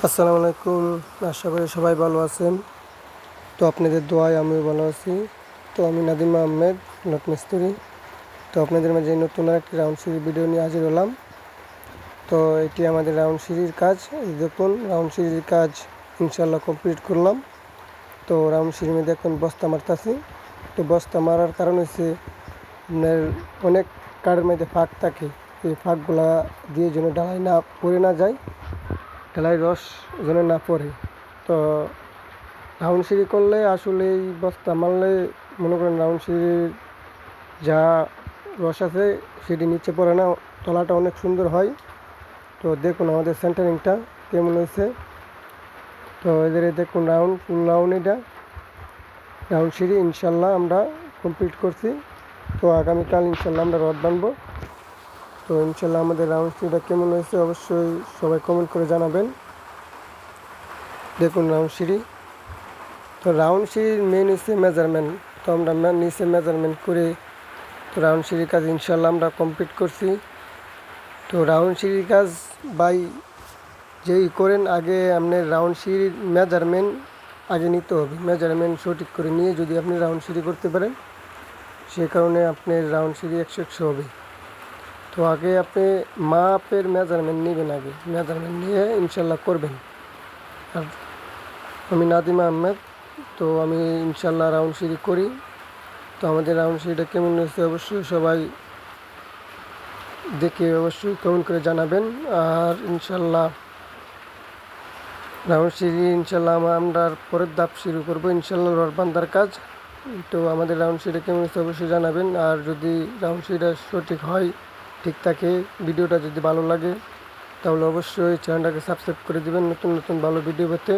আসসালামু আলাইকুম। আশা করি সবাই ভালো আছেন। তো আপনাদের দোয়ায় আমিও ভালো আছি। তো আমি নাদিম আহমেদ, নট মিস্ত্রি। তো আপনাদের মাঝে নতুন একটি রাউন্ড সিঁড়ির ভিডিও নিয়ে হাজির হলাম। তো এটি আমাদের রাউন্ড সিঁড়ির কাজ। এই দেখুন, রাউন্ড সিঁড়ির কাজ ইনশাল্লাহ কমপ্লিট করলাম। তো রাউন্ড সিঁড়ির মধ্যে এখন বস্তা মারতাছি। তো বস্তা মারার কারণ হচ্ছে আপনার অনেক কাঠের মধ্যে ফাঁক থাকে। এই ফাঁকগুলা দিয়ে যেন ঢালাই না পড়ে না যায়, ঢালাই রস যেন না পড়ে। তো রাউন্ড সিঁড়ি করলে আসলে এই বস্তা মারলে মনে করেন রাউন্ড সিঁড়ির যা রস আছে সেটি নিচে পড়ে না, তলাটা অনেক সুন্দর হয়। তো দেখুন আমাদের সেন্টারিংটা কেমন হয়েছে। তো এদের দেখুন ফুল রাউন্ড, এটা রাউন্ড সিঁড়ি ইনশাল্লাহ আমরা কমপ্লিট করছি। তো আগামীকাল ইনশাল্লাহ আমরা রড বানবো। তো ইনশাল্লাহ আমাদের রাউন্ড সিঁড়িটা কেমন হয়েছে অবশ্যই সবাই কমেন্ট করে জানাবেন। দেখুন রাউন্ড সিঁড়ি। তো রাউন্ড সিঁড়ির মেন হচ্ছে মেজারমেন্ট। তো আমরা নিচে মেজারমেন্ট করে তো রাউন্ড সিঁড়ির কাজ ইনশাল্লাহ আমরা কমপ্লিট করছি। তো রাউন্ড সিঁড়ির কাজ বাই যেই করেন, আগে আপনার রাউন্ড সিঁড়ির মেজারমেন্ট আগে নিতে হবে। মেজারমেন্ট সঠিক করে নিয়ে যদি আপনি রাউন্ড সিঁড়ি করতে পারেন, সে কারণে আপনার রাউন্ড সিঁড়ি 100 হবে। তো আগে আপনি মাপের মেজারমেন্ট নেবেন, আগে মেজারমেন্ট নিয়ে ইনশাল্লাহ করবেন। আর আমি নাদিম আহমেদ। তো আমি ইনশাল্লাহ রাউন্ড সিঁড়ি করি। তো আমাদের রাউন্ড সিঁড়িটা কেমন হয়েছে অবশ্যই সবাই দেখে অবশ্যই কমেন্ট করে জানাবেন। আর ইনশাল্লাহ রাউন্ড সিঁড়ি ইনশাল্লাহ আমরা পরের ধাপ শুরু করবো ইনশাল্লাহ রড বান্ধার কাজ। তো আমাদের রাউন্ড সিঁড়িটা কেমন হয়েছে অবশ্যই জানাবেন। আর যদি রাউন্ড সিঁড়িটা সঠিক হয়, ঠিক থাকে, ভিডিওটা যদি ভালো লাগে তাহলে অবশ্যই চ্যানেলটাকে সাবস্ক্রাইব করে দিবেন নতুন নতুন ভালো ভিডিও পেতে।